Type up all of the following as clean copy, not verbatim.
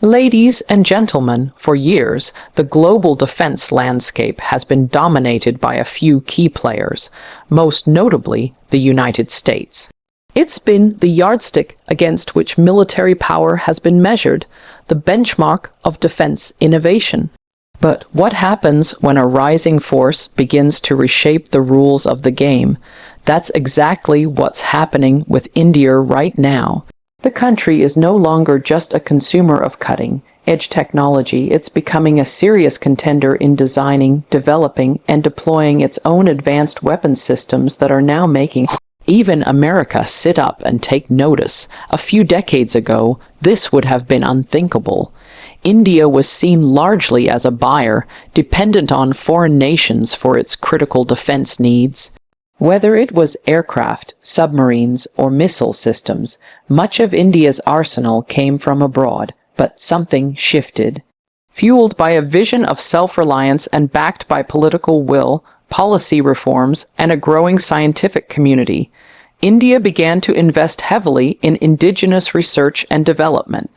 Ladies and gentlemen, for years, the global defense landscape has been dominated by a few key players, most notably the United States. It's been the yardstick against which military power has been measured, the benchmark of defense innovation. But what happens when a rising force begins to reshape the rules of the game? That's exactly what's happening with India right now. The country is no longer just a consumer of cutting-edge technology. It's becoming a serious contender in designing, developing, and deploying its own advanced weapons systems that are now making even America sit up and take notice. A few decades ago, this would have been unthinkable. India was seen largely as a buyer, dependent on foreign nations for its critical defense needs. Whether it was aircraft, submarines, or missile systems, much of India's arsenal came from abroad, but something shifted. Fueled by a vision of self-reliance and backed by political will, policy reforms, and a growing scientific community, India began to invest heavily in indigenous research and development.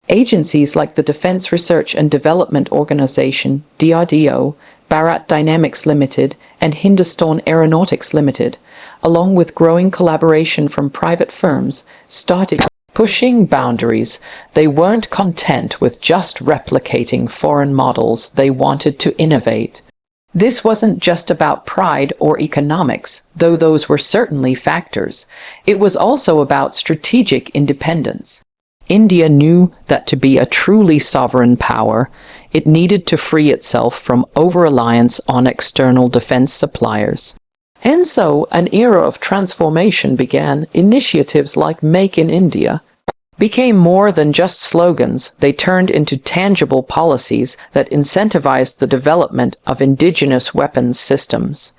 Agencies like the Defense Research and Development Organization, DRDO, Bharat Dynamics Limited, and Hindustan Aeronautics Limited, along with growing collaboration from private firms, started pushing boundaries. They weren't content with just replicating foreign models. They wanted to innovate. This wasn't just about pride or economics, though those were certainly factors. It was also about strategic independence. India knew that to be a truly sovereign power, it needed to free itself from over-reliance on external defense suppliers. And so, an era of transformation began. Initiatives like Make in India became more than just slogans. They turned into tangible policies that incentivized the development of indigenous weapons systems.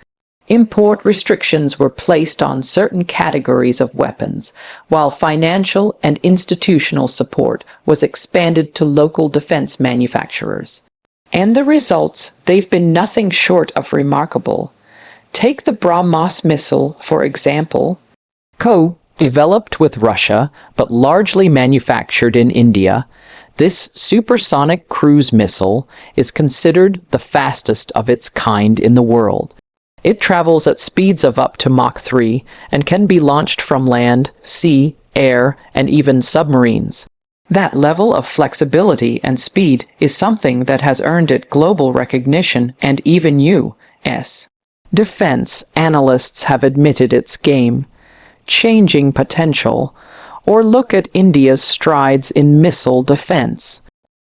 Import restrictions were placed on certain categories of weapons, while financial and institutional support was expanded to local defense manufacturers. And the results, they've been nothing short of remarkable. Take the BrahMos missile, for example. Co-developed with Russia, but largely manufactured in India, this supersonic cruise missile is considered the fastest of its kind in the world. It travels at speeds of up to Mach 3 and can be launched from land, sea, air, and even submarines. That level of flexibility and speed is something that has earned it global recognition, and even U.S. defense analysts have admitted its game-changing potential. Or look at India's strides in missile defense.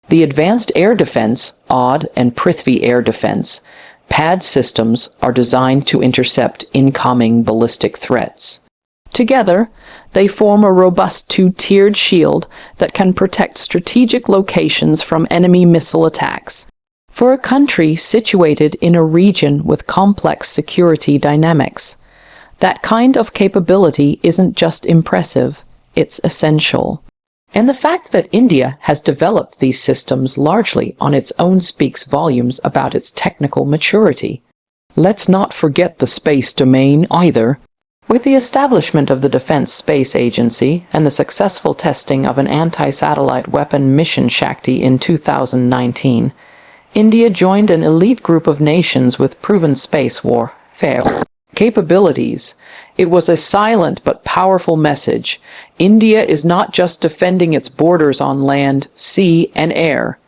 The Advanced Air Defense, AUD, and Prithvi Air Defense PAD systems are designed to intercept incoming ballistic threats. Together, they form a robust two-tiered shield that can protect strategic locations from enemy missile attacks. For a country situated in a region with complex security dynamics, that kind of capability isn't just impressive, it's essential. And the fact that India has developed these systems largely on its own speaks volumes about its technical maturity. Let's not forget the space domain either. With the establishment of the Defense Space Agency and the successful testing of an anti-satellite weapon mission Shakti in 2019, India joined an elite group of nations with proven space warfare capabilities. It was a silent but powerful message. India is not just defending its borders on land, sea, and air.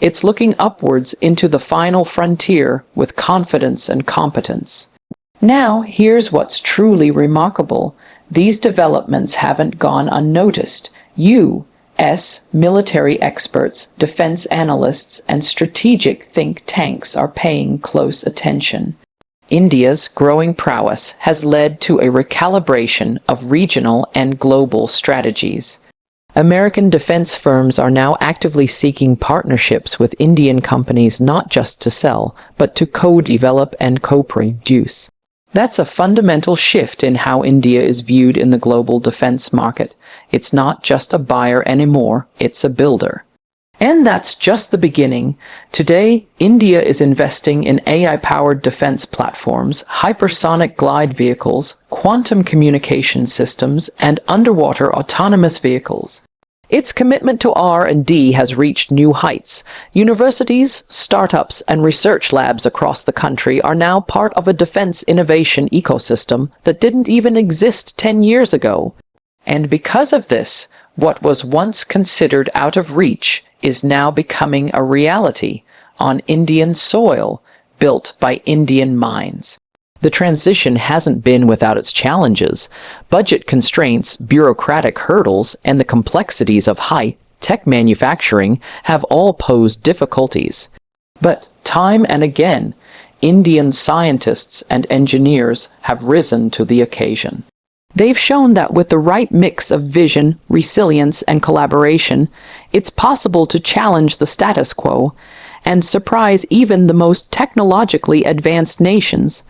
It's looking upwards into the final frontier with confidence and competence. Now, here's what's truly remarkable. These developments haven't gone unnoticed. U.S. military experts, defense analysts, and strategic think tanks are paying close attention. India's growing prowess has led to a recalibration of regional and global strategies. American defense firms are now actively seeking partnerships with Indian companies not just to sell, but to co-develop and co-produce. That's a fundamental shift in how India is viewed in the global defense market. It's not just a buyer anymore, it's a builder. And that's just the beginning. Today, India is investing in AI-powered defense platforms, hypersonic glide vehicles, quantum communication systems, and underwater autonomous vehicles. Its commitment to R&D has reached new heights. Universities, startups, and research labs across the country are now part of a defense innovation ecosystem that didn't even exist 10 years ago. And because of this, what was once considered out of reach is now becoming a reality on Indian soil, built by Indian minds. The transition hasn't been without its challenges. Budget constraints, bureaucratic hurdles, and the complexities of high-tech manufacturing have all posed difficulties. But time and again, Indian scientists and engineers have risen to the occasion. They've shown that with the right mix of vision, resilience, and collaboration, it's possible to challenge the status quo and surprise even the most technologically advanced nations.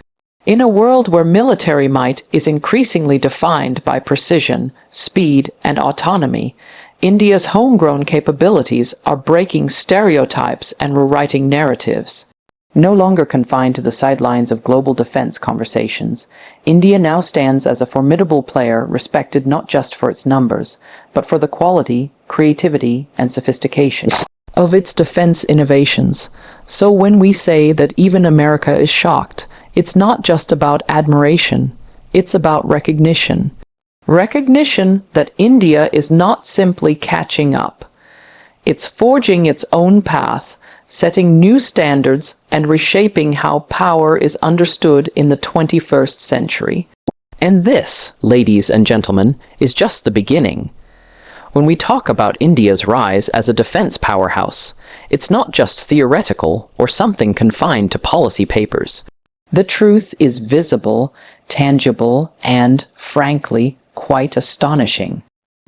In a world where military might is increasingly defined by precision, speed, and autonomy, India's homegrown capabilities are breaking stereotypes and rewriting narratives. No longer confined to the sidelines of global defense conversations, India now stands as a formidable player respected not just for its numbers, but for the quality, creativity, and sophistication of its defense innovations. So when we say that even America is shocked, it's not just about admiration, it's about recognition. Recognition that India is not simply catching up. It's forging its own path, setting new standards and reshaping how power is understood in the 21st century. And this, ladies and gentlemen, is just the beginning. When we talk about India's rise as a defense powerhouse, it's not just theoretical or something confined to policy papers. The truth is visible, tangible, and, frankly, quite astonishing.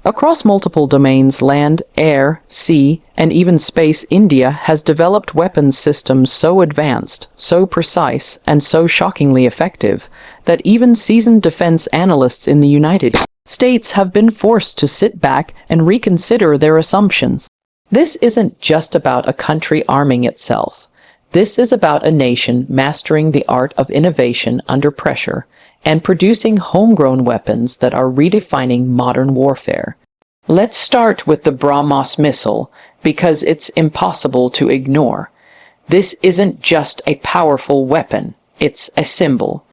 Across multiple domains, land, air, sea, and even space, India has developed weapons systems so advanced, so precise, and so shockingly effective that even seasoned defense analysts in the United States have been forced to sit back and reconsider their assumptions. This isn't just about a country arming itself. This is about a nation mastering the art of innovation under pressure and producing homegrown weapons that are redefining modern warfare. Let's start with the BrahMos missile, because it's impossible to ignore. This isn't just a powerful weapon, it's a symbol.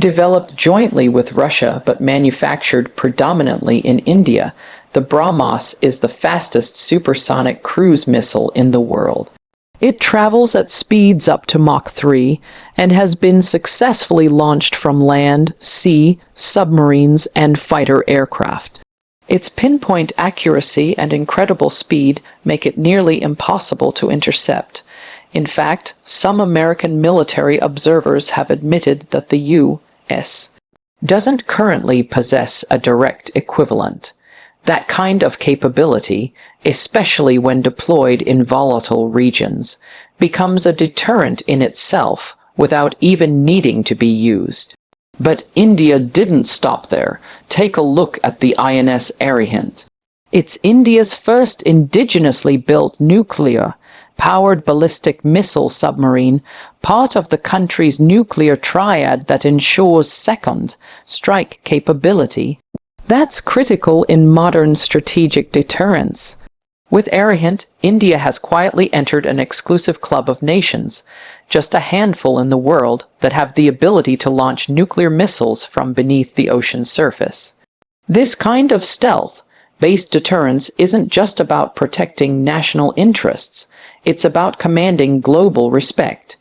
Developed jointly with Russia but manufactured predominantly in India, the BrahMos is the fastest supersonic cruise missile in the world. It travels at speeds up to Mach 3 and has been successfully launched from land, sea, submarines, and fighter aircraft. Its pinpoint accuracy and incredible speed make it nearly impossible to intercept. In fact, some American military observers have admitted that the U.S. doesn't currently possess a direct equivalent. That kind of capability, especially when deployed in volatile regions, becomes a deterrent in itself without even needing to be used. But India didn't stop there. Take a look at the INS Arihant. It's India's first indigenously built nuclear-powered ballistic missile submarine, part of the country's nuclear triad that ensures second strike capability. That's critical in modern strategic deterrence. With Arihant, India has quietly entered an exclusive club of nations, just a handful in the world that have the ability to launch nuclear missiles from beneath the ocean's surface. This kind of stealth-based deterrence isn't just about protecting national interests, it's about commanding global respect.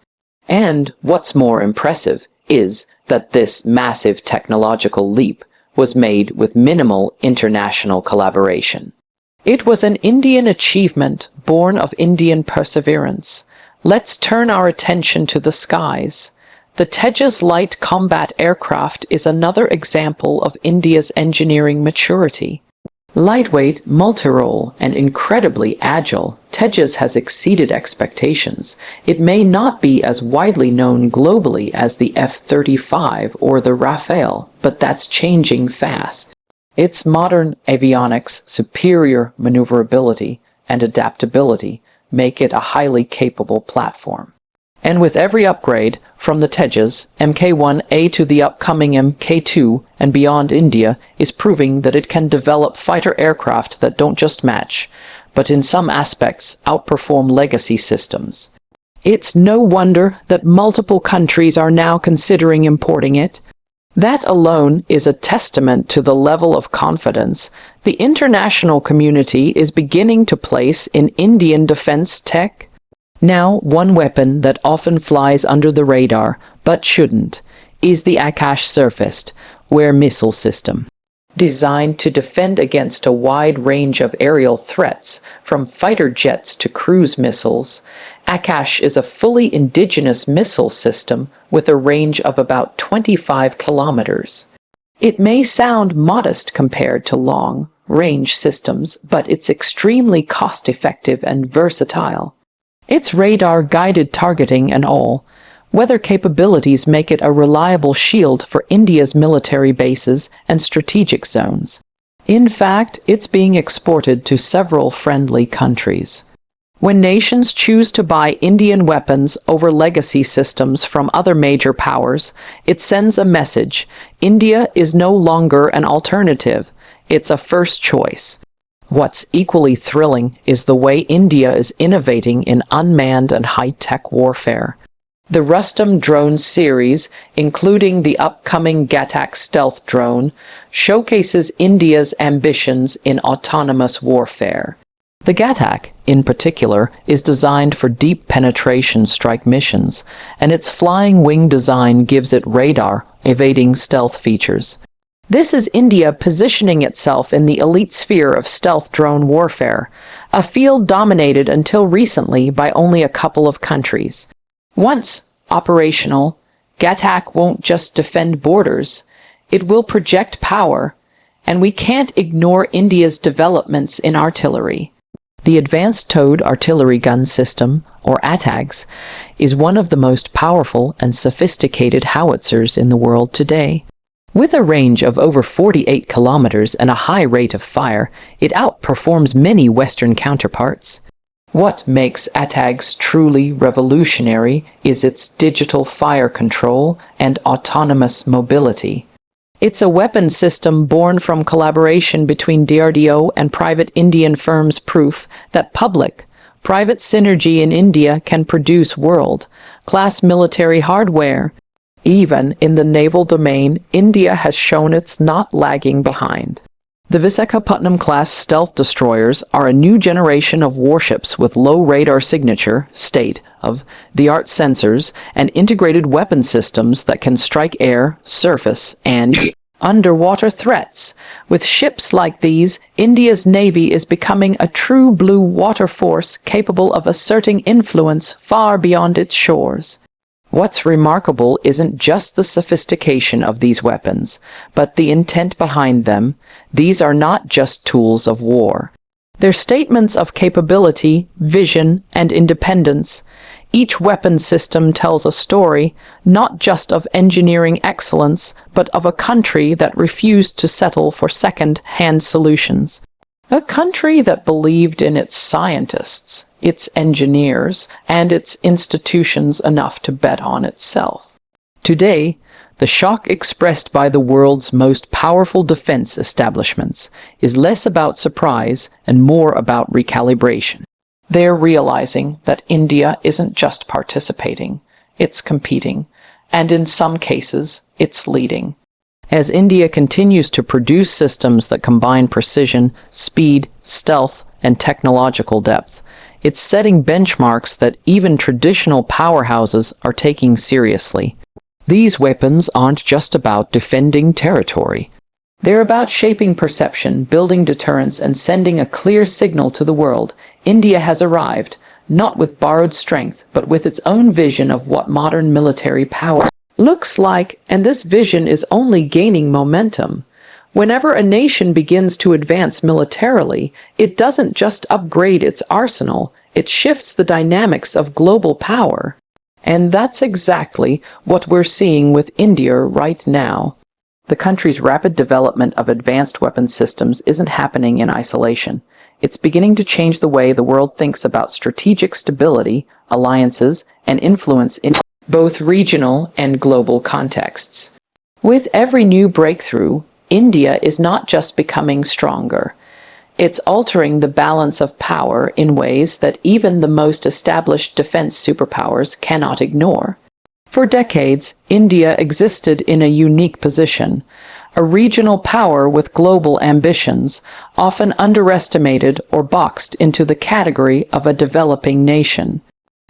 And what's more impressive is that this massive technological leap was made with minimal international collaboration. It was an Indian achievement born of Indian perseverance. Let's turn our attention to the skies. The Tejas light combat aircraft is another example of India's engineering maturity. Lightweight, multi-role, and incredibly agile, Tejas has exceeded expectations. It may not be as widely known globally as the F-35 or the Rafale, but that's changing fast. Its modern avionics, superior maneuverability, and adaptability make it a highly capable platform. And with every upgrade, from the Tejas, Mk1A to the upcoming Mk2 and beyond, India is proving that it can develop fighter aircraft that don't just match, but in some aspects outperform legacy systems. It's no wonder that multiple countries are now considering importing it. That alone is a testament to the level of confidence the international community is beginning to place in Indian defense tech. Now, one weapon that often flies under the radar, but shouldn't, is the Akash surface-to-air missile system. Designed to defend against a wide range of aerial threats, from fighter jets to cruise missiles, Akash is a fully indigenous missile system with a range of about 25 kilometers. It may sound modest compared to long-range systems, but it's extremely cost-effective and versatile. Its radar-guided targeting and all-weather capabilities make it a reliable shield for India's military bases and strategic zones. In fact, it's being exported to several friendly countries. When nations choose to buy Indian weapons over legacy systems from other major powers, it sends a message: India is no longer an alternative, it's a first choice. What's equally thrilling is the way India is innovating in unmanned and high-tech warfare. The Rustam drone series, including the upcoming Ghatak stealth drone, showcases India's ambitions in autonomous warfare. The Ghatak, in particular, is designed for deep penetration strike missions, and its flying wing design gives it radar-evading stealth features. This is India positioning itself in the elite sphere of stealth drone warfare, a field dominated until recently by only a couple of countries. Once operational, Ghatak won't just defend borders, it will project power, and we can't ignore India's developments in artillery. The Advanced Towed Artillery Gun System, or ATAGS, is one of the most powerful and sophisticated howitzers in the world today. With a range of over 48 kilometers and a high rate of fire, it outperforms many Western counterparts. What makes ATAGS truly revolutionary is its digital fire control and autonomous mobility. It's a weapon system born from collaboration between DRDO and private Indian firms, proof that public-private synergy in India can produce world-class military hardware. Even in the naval domain, India has shown it's not lagging behind. The Visakhapatnam-class stealth destroyers are a new generation of warships with low radar signature, state-of-the-art sensors, and integrated weapon systems that can strike air, surface, and underwater threats. With ships like these, India's navy is becoming a true blue water force capable of asserting influence far beyond its shores. What's remarkable isn't just the sophistication of these weapons, but the intent behind them. These are not just tools of war. They're statements of capability, vision, and independence. Each weapon system tells a story, not just of engineering excellence, but of a country that refused to settle for second-hand solutions. A country that believed in its scientists, its engineers, and its institutions enough to bet on itself. Today, the shock expressed by the world's most powerful defense establishments is less about surprise and more about recalibration. They're realizing that India isn't just participating, it's competing, and in some cases, it's leading. As India continues to produce systems that combine precision, speed, stealth, and technological depth, it's setting benchmarks that even traditional powerhouses are taking seriously. These weapons aren't just about defending territory. They're about shaping perception, building deterrence, and sending a clear signal to the world. India has arrived, not with borrowed strength, but with its own vision of what modern military power looks like, and this vision is only gaining momentum. Whenever a nation begins to advance militarily, it doesn't just upgrade its arsenal, it shifts the dynamics of global power. And that's exactly what we're seeing with India right now. The country's rapid development of advanced weapons systems isn't happening in isolation. It's beginning to change the way the world thinks about strategic stability, alliances, and influence in both regional and global contexts. With every new breakthrough, India is not just becoming stronger. It's altering the balance of power in ways that even the most established defense superpowers cannot ignore. For decades, India existed in a unique position, a regional power with global ambitions, often underestimated or boxed into the category of a developing nation.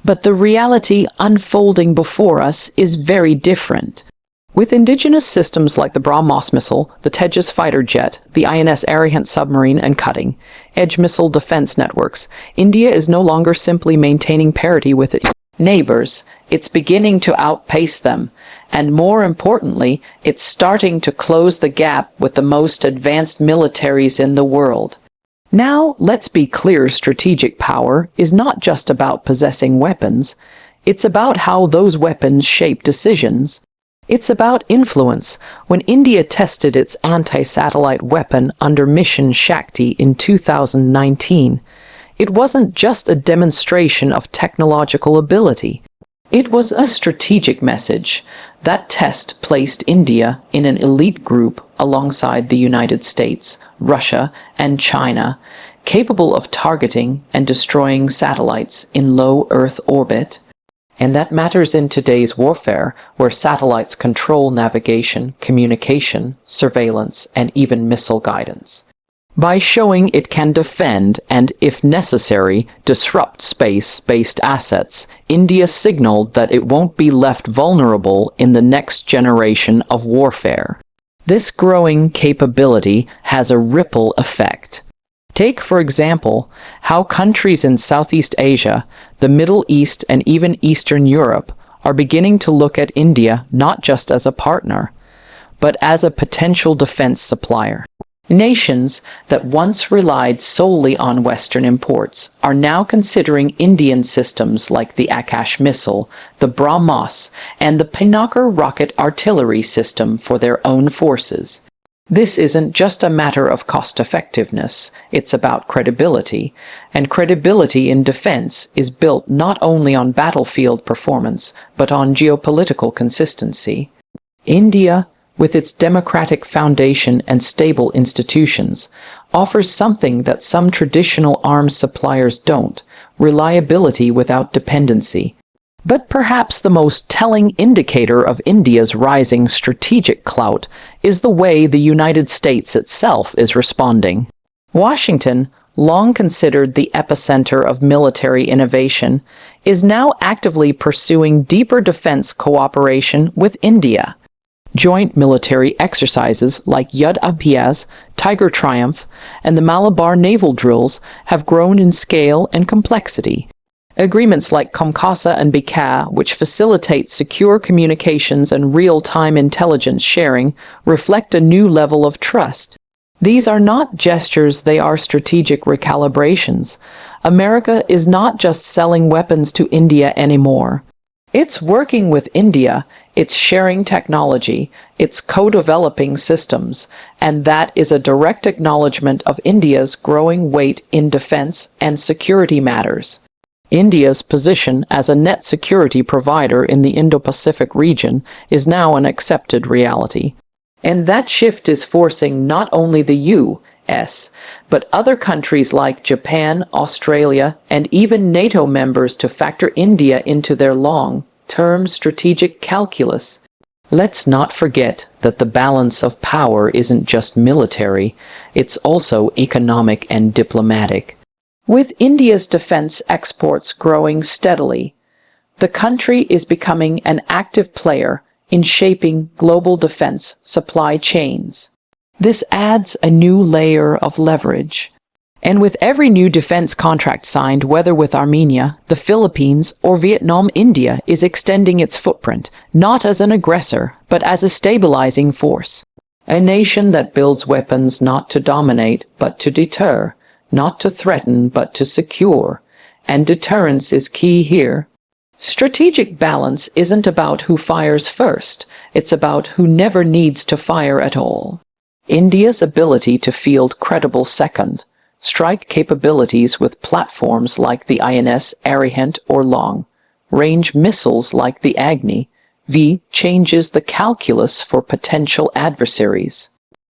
But the reality unfolding before us is very different. With indigenous systems like the BrahMos missile, the Tejas fighter jet, the INS Arihant submarine and cutting-edge missile defense networks, India is no longer simply maintaining parity with its neighbors. It's beginning to outpace them, and more importantly, it's starting to close the gap with the most advanced militaries in the world. Now, let's be clear, strategic power is not just about possessing weapons. It's about how those weapons shape decisions. It's about influence. When India tested its anti-satellite weapon under Mission Shakti in 2019, it wasn't just a demonstration of technological ability. It was a strategic message. That test placed India in an elite group alongside the United States, Russia, and China, capable of targeting and destroying satellites in low Earth orbit. And that matters in today's warfare, where satellites control navigation, communication, surveillance, and even missile guidance. By showing it can defend and, if necessary, disrupt space-based assets, India signaled that it won't be left vulnerable in the next generation of warfare. This growing capability has a ripple effect. Take, for example, how countries in Southeast Asia, the Middle East, and even Eastern Europe are beginning to look at India not just as a partner, but as a potential defense supplier. Nations that once relied solely on Western imports are now considering Indian systems like the Akash missile, the BrahMos, and the Pinnaker rocket artillery system for their own forces. This isn't just a matter of cost-effectiveness, it's about credibility, and credibility in defense is built not only on battlefield performance, but on geopolitical consistency. India, with its democratic foundation and stable institutions, offers something that some traditional arms suppliers don't: reliability without dependency. But perhaps the most telling indicator of India's rising strategic clout is the way the United States itself is responding. Washington, long considered the epicenter of military innovation, is now actively pursuing deeper defense cooperation with India. Joint military exercises like UCAVs, Tiger Triumph, and the Malabar naval drills have grown in scale and complexity. Agreements like COMCASA and BICA, which facilitate secure communications and real-time intelligence sharing, reflect a new level of trust. These are not gestures, they are strategic recalibrations. America is not just selling weapons to India anymore. It's working with India, it's sharing technology, it's co-developing systems, and that is a direct acknowledgement of India's growing weight in defense and security matters. India's position as a net security provider in the Indo-Pacific region is now an accepted reality. And that shift is forcing not only the U.S., but other countries like Japan, Australia, and even NATO members to factor India into their long-term strategic calculus. Let's not forget that the balance of power isn't just military, it's also economic and diplomatic. With India's defense exports growing steadily, the country is becoming an active player in shaping global defense supply chains. This adds a new layer of leverage. And with every new defense contract signed, whether with Armenia, the Philippines, or Vietnam, India is extending its footprint, not as an aggressor, but as a stabilizing force. A nation that builds weapons not to dominate, but to deter, not to threaten, but to secure. And deterrence is key here. Strategic balance isn't about who fires first, it's about who never needs to fire at all. India's ability to field credible second, strike capabilities with platforms like the INS Arihant or long-range missiles like the Agni V changes the calculus for potential adversaries.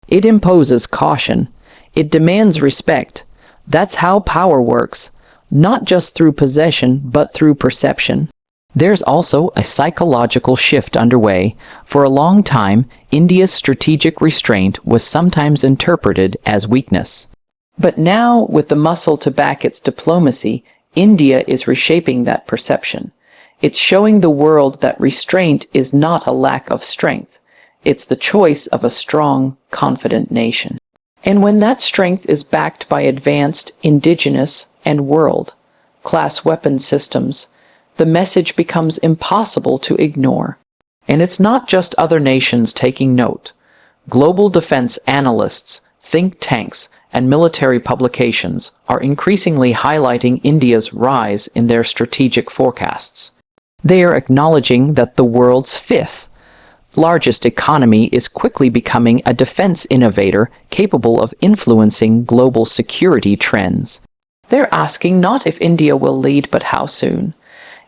It imposes caution. It demands respect. That's how power works, not just through possession, but through perception. There's also a psychological shift underway. For a long time, India's strategic restraint was sometimes interpreted as weakness. But now, with the muscle to back its diplomacy, India is reshaping that perception. It's showing the world that restraint is not a lack of strength. It's the choice of a strong, confident nation. And when that strength is backed by advanced, indigenous, and world-class weapon systems, the message becomes impossible to ignore. And it's not just other nations taking note. Global defense analysts, think tanks, and military publications are increasingly highlighting India's rise in their strategic forecasts. They are acknowledging that the world's fifth largest economy is quickly becoming a defense innovator capable of influencing global security trends. They're asking not if India will lead, but how soon.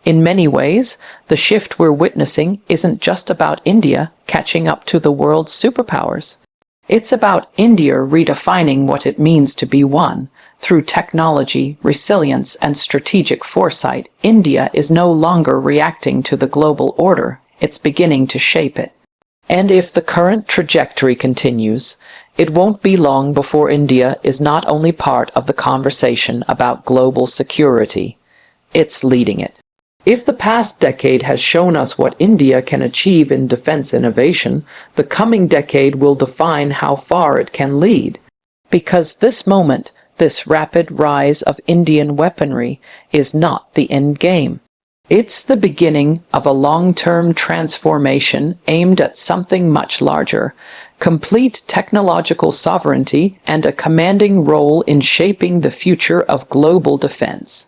In many ways, the shift we're witnessing isn't just about India catching up to the world's superpowers. It's about India redefining what it means to be one. Through technology, resilience, and strategic foresight, India is no longer reacting to the global order. It's beginning to shape it. And if the current trajectory continues, it won't be long before India is not only part of the conversation about global security, it's leading it. If the past decade has shown us what India can achieve in defense innovation, the coming decade will define how far it can lead. Because this moment, this rapid rise of Indian weaponry, is not the end game. It's the beginning of a long-term transformation aimed at something much larger, complete technological sovereignty and a commanding role in shaping the future of global defense.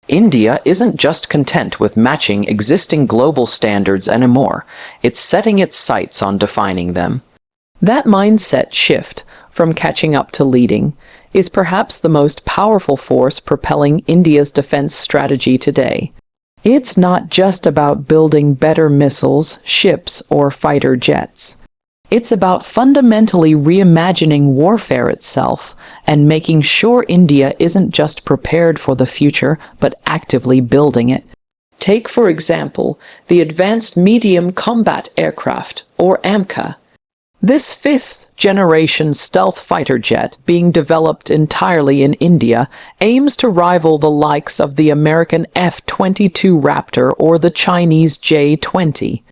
India isn't just content with matching existing global standards anymore, it's setting its sights on defining them. That mindset shift, from catching up to leading, is perhaps the most powerful force propelling India's defense strategy today. It's not just about building better missiles, ships, or fighter jets. It's about fundamentally reimagining warfare itself and making sure India isn't just prepared for the future, but actively building it. Take, for example, the Advanced Medium Combat Aircraft, or AMCA. This fifth-generation stealth fighter jet, being developed entirely in India, aims to rival the likes of the American F-22 Raptor or the Chinese J-20.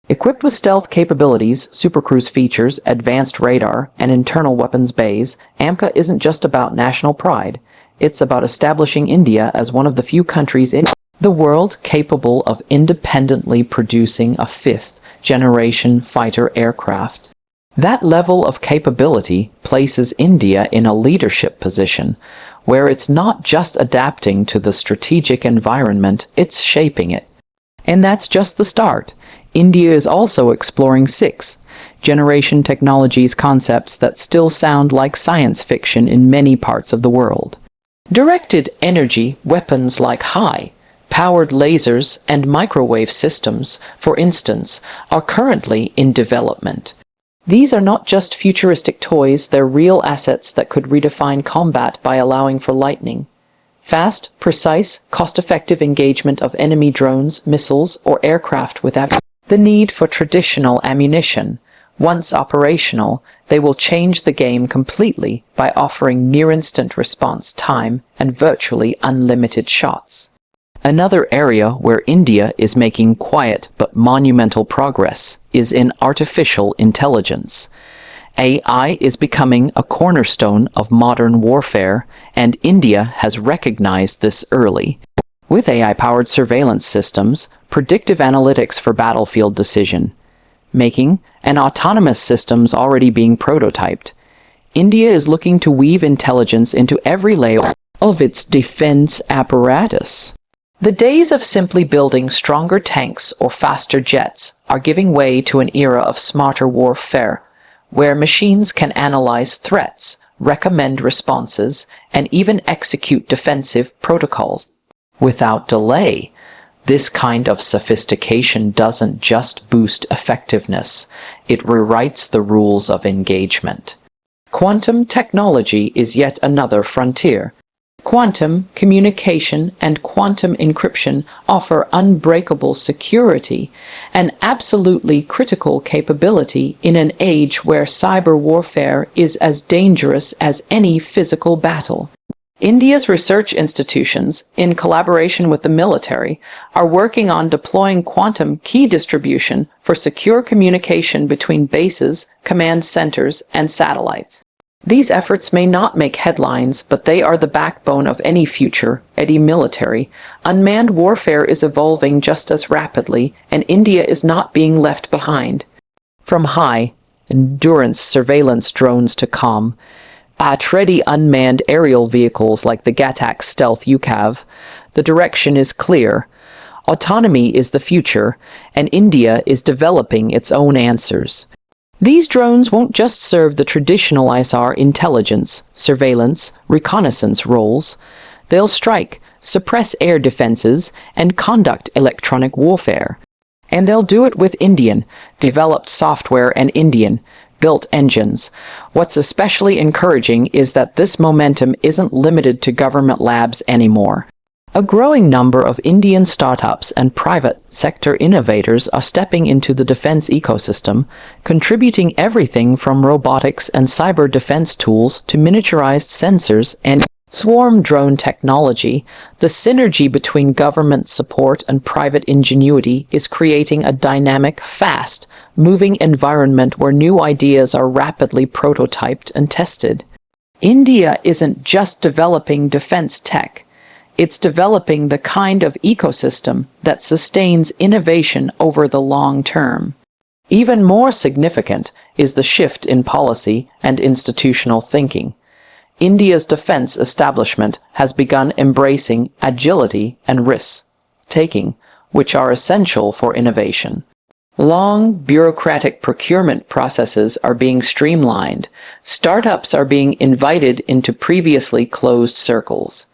Equipped with stealth capabilities, supercruise features, advanced radar, and internal weapons bays, AMCA isn't just about national pride. It's about establishing India as one of the few countries in the world capable of independently producing a fifth-generation fighter aircraft. That level of capability places India in a leadership position, where it's not just adapting to the strategic environment, it's shaping it. And that's just the start. India is also exploring sixth-generation technologies concepts that still sound like science fiction in many parts of the world. Directed energy weapons like high-powered lasers and microwave systems, for instance, are currently in development. These are not just futuristic toys, they're real assets that could redefine combat by allowing for lightning, fast, precise, cost-effective engagement of enemy drones, missiles, or aircraft without the need for traditional ammunition. Once operational, they will change the game completely by offering near-instant response time and virtually unlimited shots. Another area where India is making quiet but monumental progress is in artificial intelligence. AI is becoming a cornerstone of modern warfare, and India has recognized this early. With AI-powered surveillance systems, predictive analytics for battlefield decision-making, and autonomous systems already being prototyped, India is looking to weave intelligence into every layer of its defense apparatus. The days of simply building stronger tanks or faster jets are giving way to an era of smarter warfare, where machines can analyze threats, recommend responses, and even execute defensive protocols. Without delay, this kind of sophistication doesn't just boost effectiveness, it rewrites the rules of engagement. Quantum technology is yet another frontier. Quantum communication and quantum encryption offer unbreakable security, an absolutely critical capability in an age where cyber warfare is as dangerous as any physical battle. India's research institutions, in collaboration with the military, are working on deploying quantum key distribution for secure communication between bases, command centers, and satellites. These efforts may not make headlines, but they are the backbone of any future, any military. Unmanned warfare is evolving just as rapidly, and India is not being left behind. From high-endurance surveillance drones to combat-ready unmanned aerial vehicles like the Ghatak stealth UCAV, the direction is clear. Autonomy is the future, and India is developing its own answers. These drones won't just serve the traditional ISR intelligence, surveillance, reconnaissance roles. They'll strike, suppress air defenses, and conduct electronic warfare. And they'll do it with Indian-developed software and Indian-built engines. What's especially encouraging is that this momentum isn't limited to government labs anymore. A growing number of Indian startups and private sector innovators are stepping into the defense ecosystem, contributing everything from robotics and cyber defense tools to miniaturized sensors and swarm drone technology. The synergy between government support and private ingenuity is creating a dynamic, fast-moving environment where new ideas are rapidly prototyped and tested. India isn't just developing defense tech. It's developing the kind of ecosystem that sustains innovation over the long term. Even more significant is the shift in policy and institutional thinking. India's defense establishment has begun embracing agility and risk-taking, which are essential for innovation. Long, bureaucratic procurement processes are being streamlined. Startups are being invited into previously closed circles.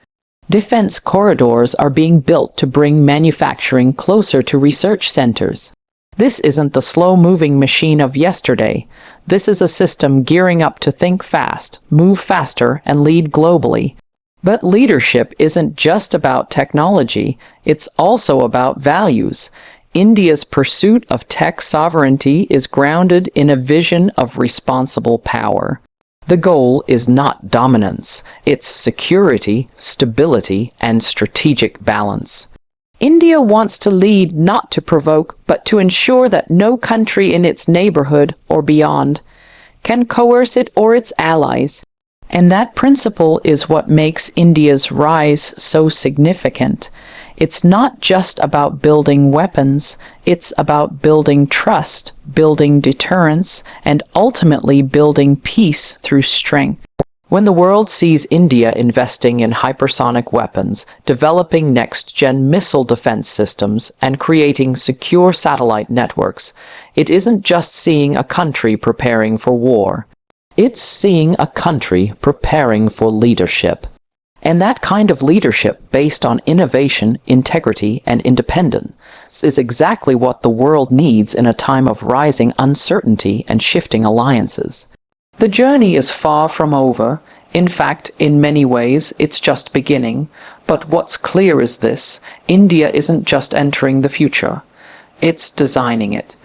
Defense corridors are being built to bring manufacturing closer to research centers. This isn't the slow-moving machine of yesterday. This is a system gearing up to think fast, move faster, and lead globally. But leadership isn't just about technology, it's also about values. India's pursuit of tech sovereignty is grounded in a vision of responsible power. The goal is not dominance, it's security, stability, and strategic balance. India wants to lead not to provoke, but to ensure that no country in its neighborhood or beyond can coerce it or its allies. And that principle is what makes India's rise so significant. It's not just about building weapons, it's about building trust, building deterrence, and ultimately building peace through strength. When the world sees India investing in hypersonic weapons, developing next-gen missile defense systems, and creating secure satellite networks, it isn't just seeing a country preparing for war. It's seeing a country preparing for leadership. And that kind of leadership based on innovation, integrity, and independence is exactly what the world needs in a time of rising uncertainty and shifting alliances. The journey is far from over. In fact, in many ways, it's just beginning. But what's clear is this: India isn't just entering the future. It's designing it.